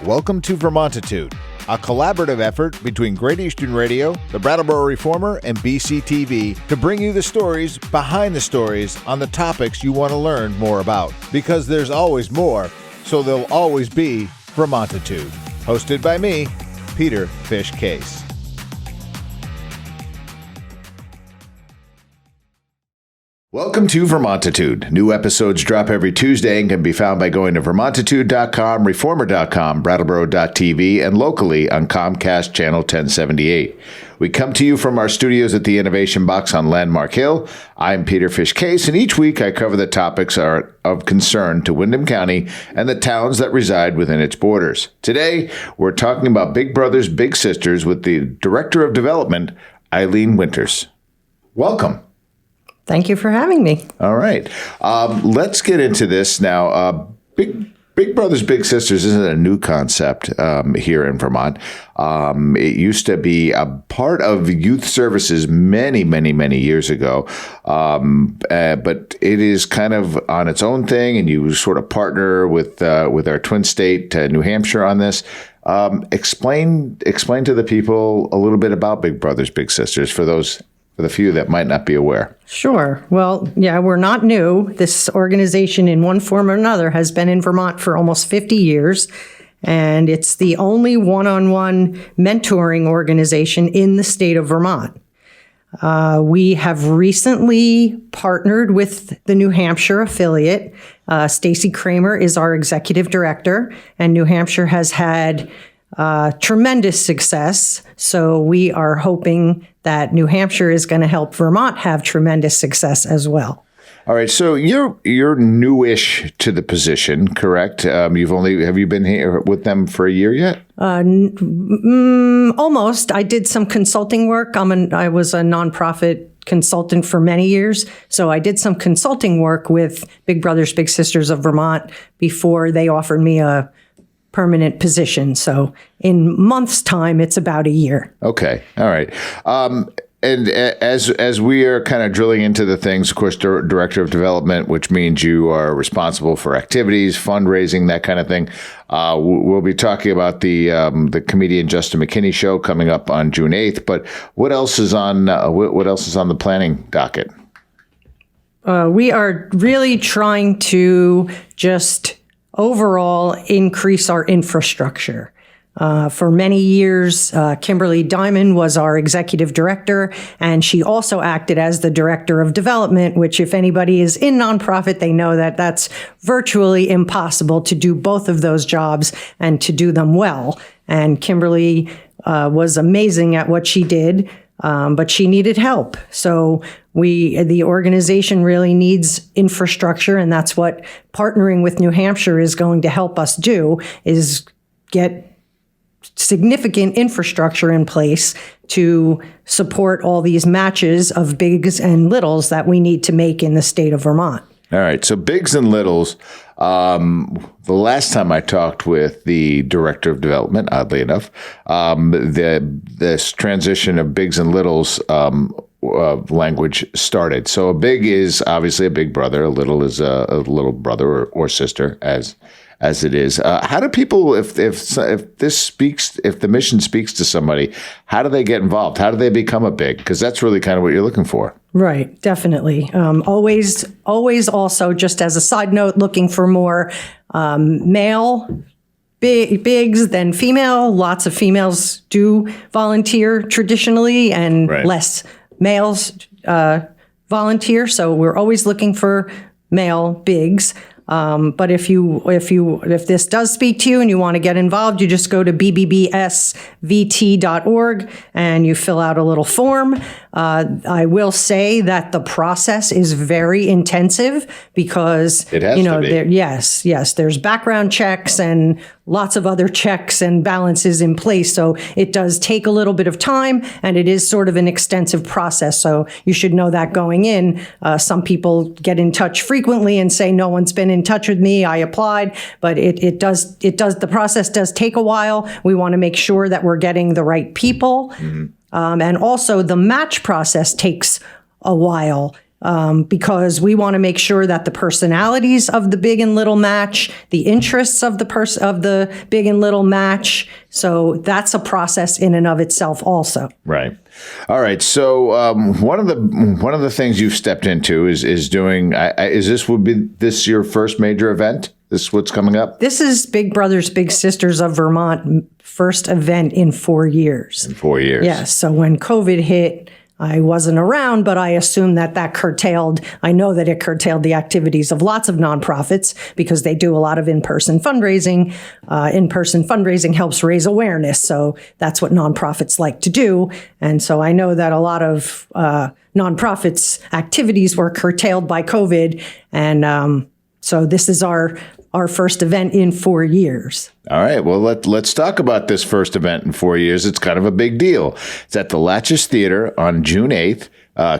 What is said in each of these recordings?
Welcome to Vermontitude, a collaborative effort between Great Eastern Radio, the Brattleboro Reformer, and BCTV to bring you the stories behind the stories on the topics you want to learn more about. Because there's always more, so there'll always be Vermontitude. Hosted by me, Peter Fish Case. Welcome to Vermontitude. New episodes drop every Tuesday and can be found by going to Vermontitude.com, Reformer.com, Brattleboro.tv, and locally on Comcast Channel 1078. We come to you from our studios at the Innovation Box on Landmark Hill. I'm Peter Fish Case, and each week I cover the topics of concern to Windham County and the towns that reside within its borders. Today, we're talking about Big Brothers, Big Sisters with the Director of Development, Ilene Winters. Welcome. Thank you for having me. All right. Let's get into this now. Big Brothers, Big Sisters isn't a new concept here in Vermont. It used to be a part of youth services many years ago. But it is kind of on its own thing, and you sort of partner with our twin state, New Hampshire, on this. Explain to the people a little bit about Big Brothers, Big Sisters for the few that might not be aware. Sure. Well, yeah, we're not new. This organization in one form or another has been in Vermont for almost 50 years, and it's the only one-on-one mentoring organization in the state of Vermont. We have recently partnered with the New Hampshire affiliate. Stacy Kramer is our executive director, and New Hampshire has had tremendous success. So we are hoping that New Hampshire is going to help Vermont have tremendous success as well. All right. So you're newish to the position, correct? Have you been here with them for a year yet? Almost. I did some consulting work. I was a nonprofit consultant for many years. So I did some consulting work with Big Brothers, Big Sisters of Vermont before they offered me a permanent position. So in months' time, it's about a year. Okay. All right. And as we are kind of drilling into the things, of course, Director of Development, which means you are responsible for activities, fundraising, that kind of thing. We'll be talking about the comedian Juston McKinney show coming up on June 8th. But what else is on the planning docket? We are really trying to just overall increase our infrastructure. For many years, Kimberly Diamond was our executive director, and she also acted as the director of development, which if anybody is in nonprofit, they know that that's virtually impossible to do both of those jobs and to do them well. And Kimberly was amazing at what she did, but she needed help. So the organization really needs infrastructure, and that's what partnering with New Hampshire is going to help us do, is get significant infrastructure in place to support all these matches of bigs and littles that we need to make in the state of Vermont. All right. So bigs and littles. The last time I talked with the Director of Development, oddly enough, this transition of bigs and littles language started. So a big is obviously a big brother. A little is a little brother or sister, as it is. How do people, if the mission speaks to somebody, how do they get involved? How do they become a big? Because that's really kind of what you're looking for. Right, definitely. Always also, just as a side note, looking for more male bigs than female. Lots of females do volunteer traditionally, and less males volunteer. So we're always looking for male bigs. But if this does speak to you and you want to get involved, you just go to bbbsvt.org and you fill out a little form. I will say that the process is very intensive because it has to be. Yes, there's background checks and lots of other checks and balances in place. So it does take a little bit of time, and it is sort of an extensive process. So you should know that going in. Some people get in touch frequently and say, no one's been in touch with me, I applied, but the process does take a while. We want to make sure that we're getting the right people. Mm-hmm. And also the match process takes a while. because we want to make sure that the personalities of the big and little match, the interests of the big and little match. So that's a process in and of itself also. Right. All right. So one of the things you've stepped into is doing. Would be this your first major event? This what's coming up? This is Big Brothers Big Sisters of Vermont first event in 4 years. In 4 years. Yes. So when COVID hit, I wasn't around, but I assume that curtailed. I know that it curtailed the activities of lots of nonprofits because they do a lot of in-person fundraising. In-person fundraising helps raise awareness. So that's what nonprofits like to do. And so I know that a lot of nonprofits' activities were curtailed by COVID. And so this is our first event in 4 years. All right. Well, let's talk about this first event in 4 years. It's kind of a big deal. It's at the Latchis Theatre on June 8th.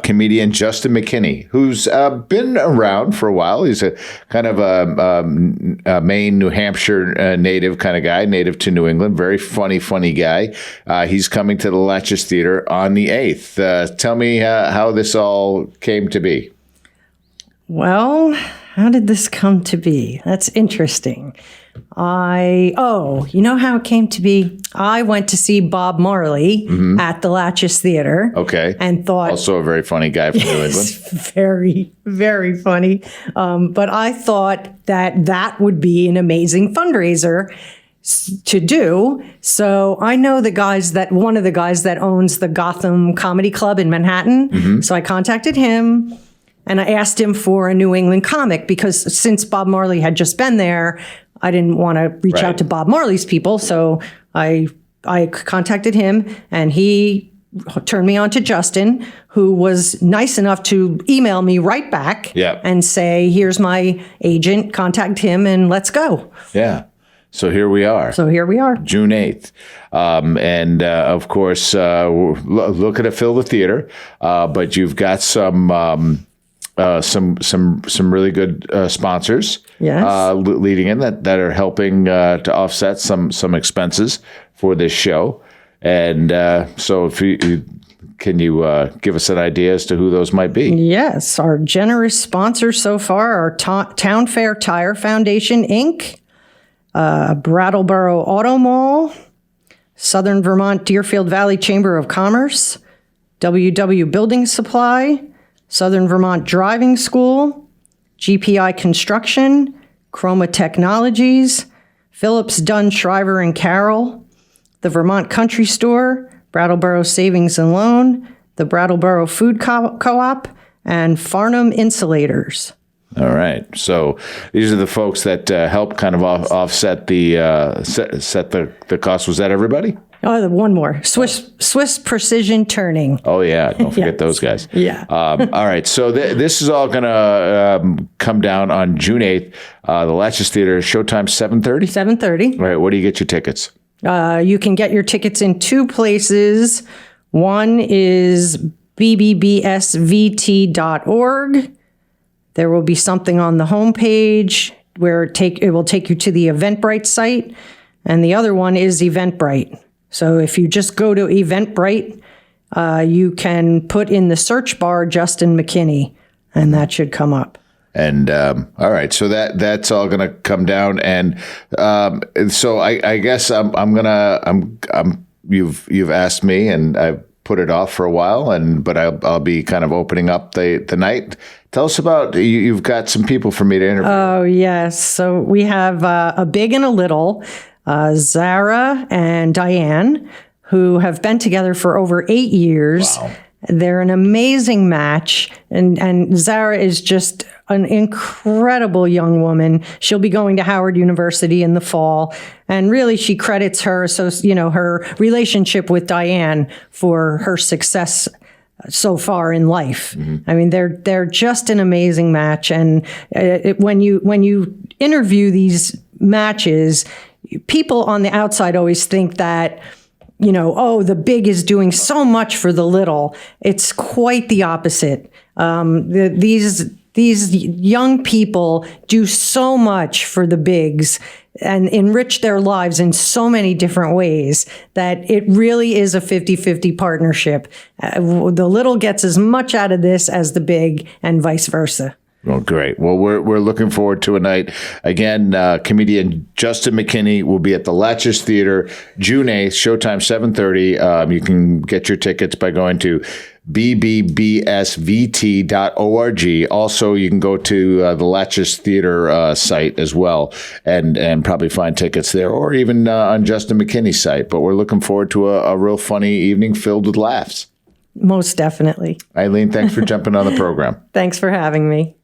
Comedian Juston McKinney, who's been around for a while. He's a kind of a Maine, New Hampshire native kind of guy, native to New England. Very funny guy. He's coming to the Latchis Theatre on the 8th. Tell me how this all came to be. Well, how did this come to be? That's interesting. You know how it came to be? I went to see Bob Marley at the Latchis Theatre. Okay. And thought... Also a very funny guy from New England. Very, very funny. But I thought that would be an amazing fundraiser to do. So I know one of the guys that owns the Gotham Comedy Club in Manhattan. So I contacted him. And I asked him for a New England comic because since Bob Marley had just been there, I didn't want to reach out to Bob Marley's people. So I contacted him and he turned me on to Juston, who was nice enough to email me right back and say, here's my agent, contact him and let's go. Yeah. So here we are. June 8th. Of course, looking to fill the theater, but you've got some really good sponsors leading in that are helping to offset some expenses for this show. And so can you give us an idea as to who those might be? Yes. Our generous sponsors so far are Town Fair Tire Foundation, Inc., Brattleboro Auto Mall, Southern Vermont Deerfield Valley Chamber of Commerce, WW Building Supply, Southern Vermont Driving School, GPI Construction, Chroma Technologies, Phillips Dunn Shriver and Carroll, the Vermont Country Store, Brattleboro Savings and Loan, the Brattleboro Food Co-op, and Farnham Insulators. All right. So these are the folks that help kind of offset the cost. Was that everybody? Oh, one more. Swiss Precision Turning. Oh, yeah. Don't forget those guys. Yeah. All right. So this is all going to come down on June 8th. The Latchis Theatre, showtime 7:30? 7:30. All right. Where do you get your tickets? You can get your tickets in two places. One is bbbsvt.org. There will be something on the homepage where it will take you to the Eventbrite site. And the other one is Eventbrite. So if you just go to Eventbrite, you can put in the search bar Juston McKinney, and that should come up. And all right, so that's all going to come down, and so I guess you've asked me, and I've put it off for a while, but I'll be kind of opening up the night. Tell us about you've got some people for me to interview. Oh yes, so we have a big and a little. Zara and Diane, who have been together for over 8 years. Wow. They're an amazing match. And Zara is just an incredible young woman. She'll be going to Howard University in the fall. And really, she credits her relationship with Diane for her success so far in life. Mm-hmm. I mean, they're just an amazing match. And when you interview these matches, people on the outside always think that, the big is doing so much for the little. It's quite the opposite. These these young people do so much for the bigs and enrich their lives in so many different ways that it really is a 50-50 partnership. The little gets as much out of this as the big, and vice versa. Well, great. Well, we're looking forward to a night. Again, comedian Juston McKinney will be at the Latchis Theatre June 8th, showtime 7:30. You can get your tickets by going to bbbsvt.org. Also, you can go to the Latchis Theatre site as well and probably find tickets there, or even on Juston McKinney's site. But we're looking forward to a real funny evening filled with laughs. Most definitely. Ilene, thanks for jumping on the program. Thanks for having me.